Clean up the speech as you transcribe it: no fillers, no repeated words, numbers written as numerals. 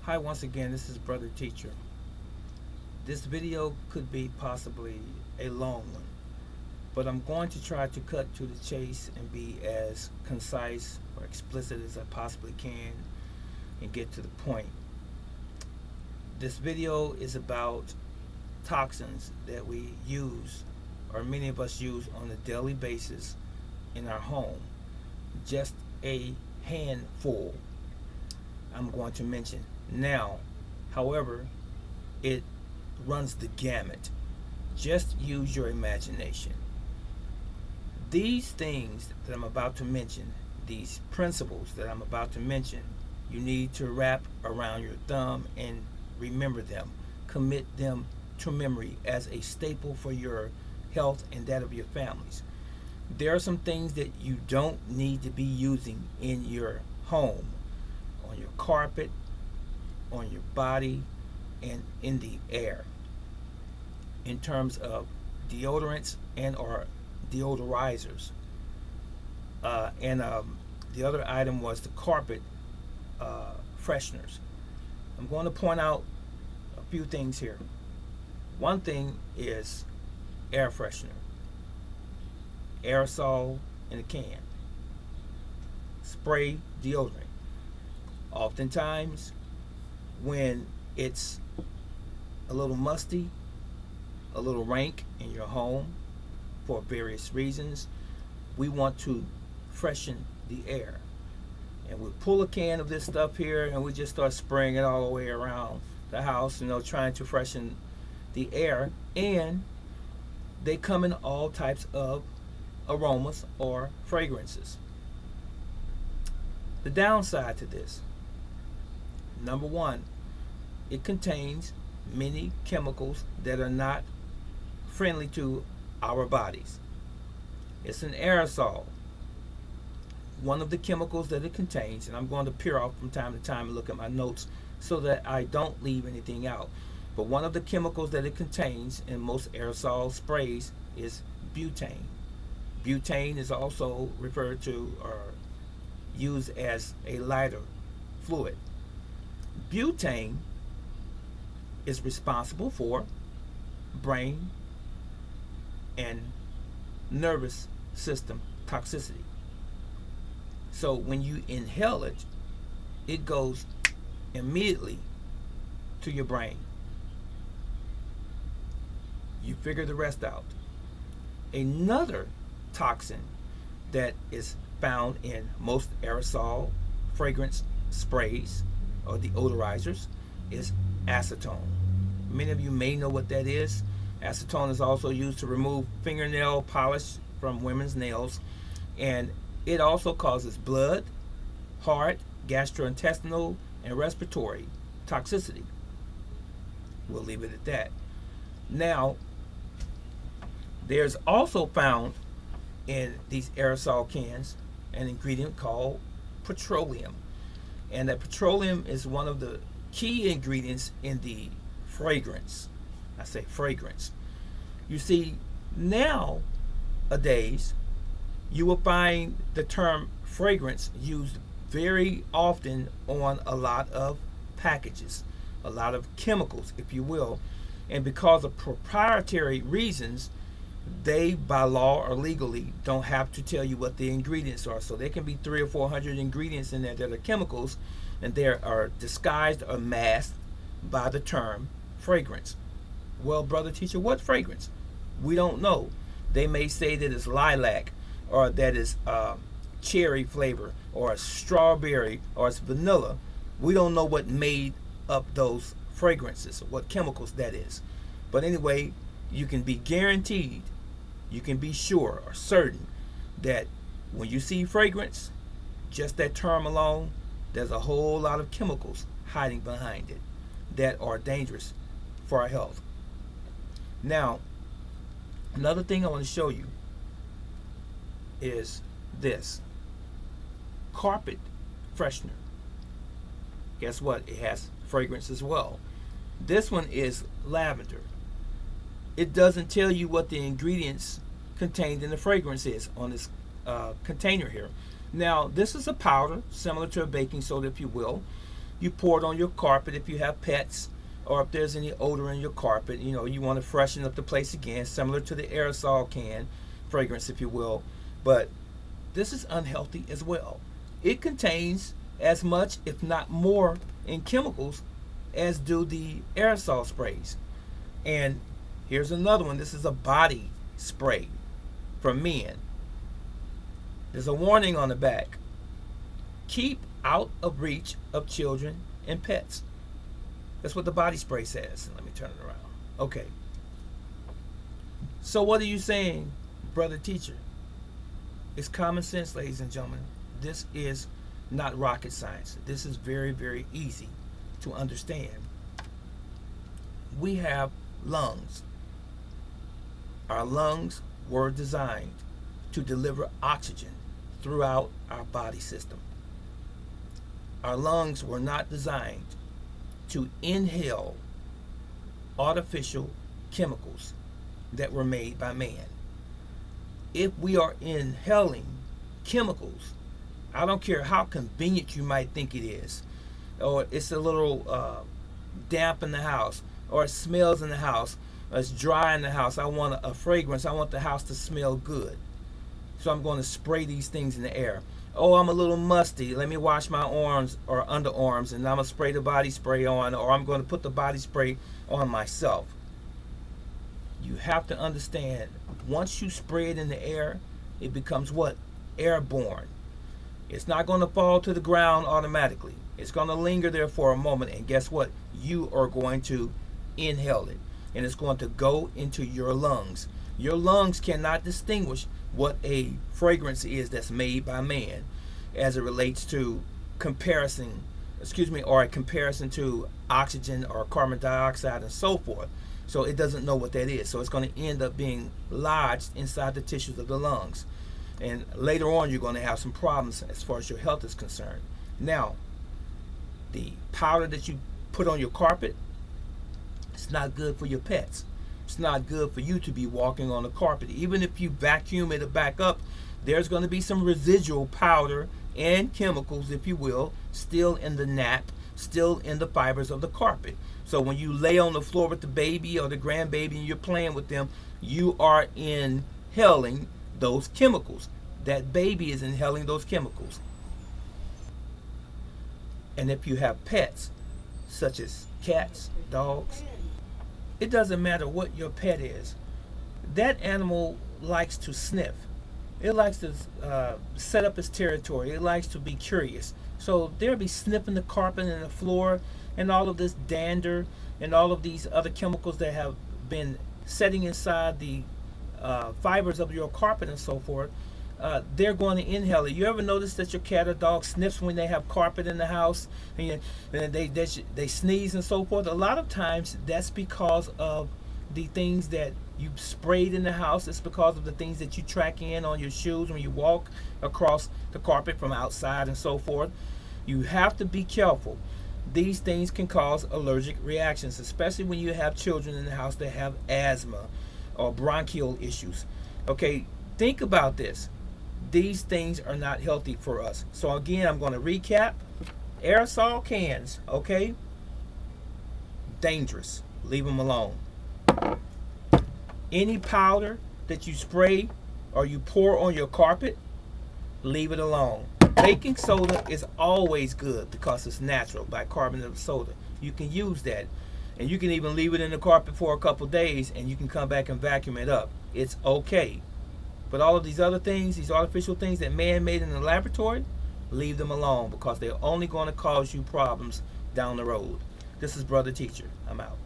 Hi, once again, this is Brother Teacher. This video could be possibly a long one, but I'm going to try to cut to the chase and be as concise or explicit as I possibly can and get to the point. This video is about toxins that we use, or many of us use on a daily basis in our home. Just a handful I'm going to mention now. However, it runs the gamut. Just use your imagination. These things that I'm about to mention, these principles that I'm about to mention, you need to wrap around your thumb and remember them. Commit them to memory as a staple for your health and that of your families. There are some things that you don't need to be using in your home, on your carpet, on your body, and in the air, in terms of deodorants and or deodorizers. The other item was the carpet fresheners. I'm going to point out a few things here. One thing is air freshener, aerosol in a can, spray deodorant. Oftentimes, when it's a little musty, a little rank in your home for various reasons, we want to freshen the air. And we pull a can of this stuff here and we just start spraying it all the way around the house, trying to freshen the air. And they come in all types of aromas or fragrances. The downside to this, number one, it contains many chemicals that are not friendly to our bodies. It's an aerosol. One of the chemicals that it contains, and I'm going to peer off from time to time and look at my notes so that I don't leave anything out. But one of the chemicals that it contains in most aerosol sprays is butane. Butane is also referred to or used as a lighter fluid. Butane is responsible for brain and nervous system toxicity. So when you inhale it, it goes immediately to your brain. You figure the rest out. Another toxin that is found in most aerosol fragrance sprays or deodorizers is acetone. Many of you may know what that is. Acetone is also used to remove fingernail polish from women's nails, and it also causes blood, heart, gastrointestinal, and respiratory toxicity. We'll leave it at that. Now, there's also found in these aerosol cans an ingredient called petroleum. And that petroleum is one of the key ingredients in the fragrance. I say fragrance. You see, nowadays, you will find the term fragrance used very often on a lot of packages, a lot of chemicals, if you will. And because of proprietary reasons, they, by law or legally, don't have to tell you what the ingredients are. So there can be 300 or 400 ingredients in there that are chemicals, and they are disguised or masked by the term fragrance. Well, brother teacher, what fragrance? We don't know. They may say that it's lilac, or that it's cherry flavor, or it's strawberry, or it's vanilla. We don't know what made up those fragrances, or what chemicals that is. But anyway, you can be guaranteed, you can be sure or certain that when you see fragrance, just that term alone, there's a whole lot of chemicals hiding behind it that are dangerous for our health. Now, another thing I want to show you is this carpet freshener. Guess what? It has fragrance as well. This one is lavender. It doesn't tell you what the ingredients contained in the fragrance is on this container here. Now, this is a powder similar to a baking soda, if you will, You pour it on your carpet if you have pets, or if there's any odor in your carpet. You want to freshen up the place again, similar to the aerosol can fragrance, if you will. But this is unhealthy as well. It contains as much, if not more, in chemicals as do the aerosol sprays. And here's another one. This is a body spray for men. There's a warning on the back. Keep out of reach of children and pets. That's what the body spray says. Let me turn it around. Okay. So what are you saying, brother teacher? It's common sense, ladies and gentlemen. This is not rocket science. This is very, very easy to understand. We have lungs. Our lungs were designed to deliver oxygen throughout our body system. Our lungs were not designed to inhale artificial chemicals that were made by man. If we are inhaling chemicals, I don't care how convenient you might think it is, or it's a little damp in the house, or it smells in the house, or it's dry in the house. I want a fragrance. I want the house to smell good. So I'm going to spray these things in the air. Oh, I'm a little musty. Let me wash my arms or underarms, and I'm going to spray the body spray on, or I'm going to put the body spray on myself. You have to understand, once you spray it in the air, it becomes what? Airborne. It's not going to fall to the ground automatically. It's going to linger there for a moment, and guess what? You are going to inhale it, and it's going to go into your lungs. Your lungs cannot distinguish what a fragrance is that's made by man as it relates to or a comparison to oxygen or carbon dioxide and so forth. So it doesn't know what that is. So it's going to end up being lodged inside the tissues of the lungs. And later on, you're going to have some problems as far as your health is concerned. Now, the powder that you put on your carpet, it's not good for your pets. It's not good for you to be walking on the carpet. Even if you vacuum it back up, there's going to be some residual powder and chemicals, if you will, still in the nap, still in the fibers of the carpet. So when you lay on the floor with the baby or the grandbaby and you're playing with them, you are inhaling those chemicals. That baby is inhaling those chemicals. And if you have pets, such as cats, dogs, it doesn't matter what your pet is. That animal likes to sniff. It likes to set up its territory. It likes to be curious. So they'll be sniffing the carpet and the floor and all of this dander and all of these other chemicals that have been setting inside the fibers of your carpet and so forth. They're going to inhale it. You ever notice that your cat or dog sniffs when they have carpet in the house, and they sneeze and so forth? A lot of times that's because of the things that you sprayed in the house. It's because of the things that you track in on your shoes when you walk across the carpet from outside and so forth. You have to be careful. These things can cause allergic reactions, especially when you have children in the house that have asthma or bronchial issues. Okay, think about this. These things are not healthy for us. So again, I'm going to recap. Aerosol cans, okay? Dangerous. Leave them alone. Any powder that you spray or you pour on your carpet, leave it alone. Baking soda is always good because it's natural, bicarbonate of soda. You can use that. And you can even leave it in the carpet for a couple days and you can come back and vacuum it up. It's okay. But all of these other things, these artificial things that man made in the laboratory, leave them alone because they're only going to cause you problems down the road. This is Brother Teacher. I'm out.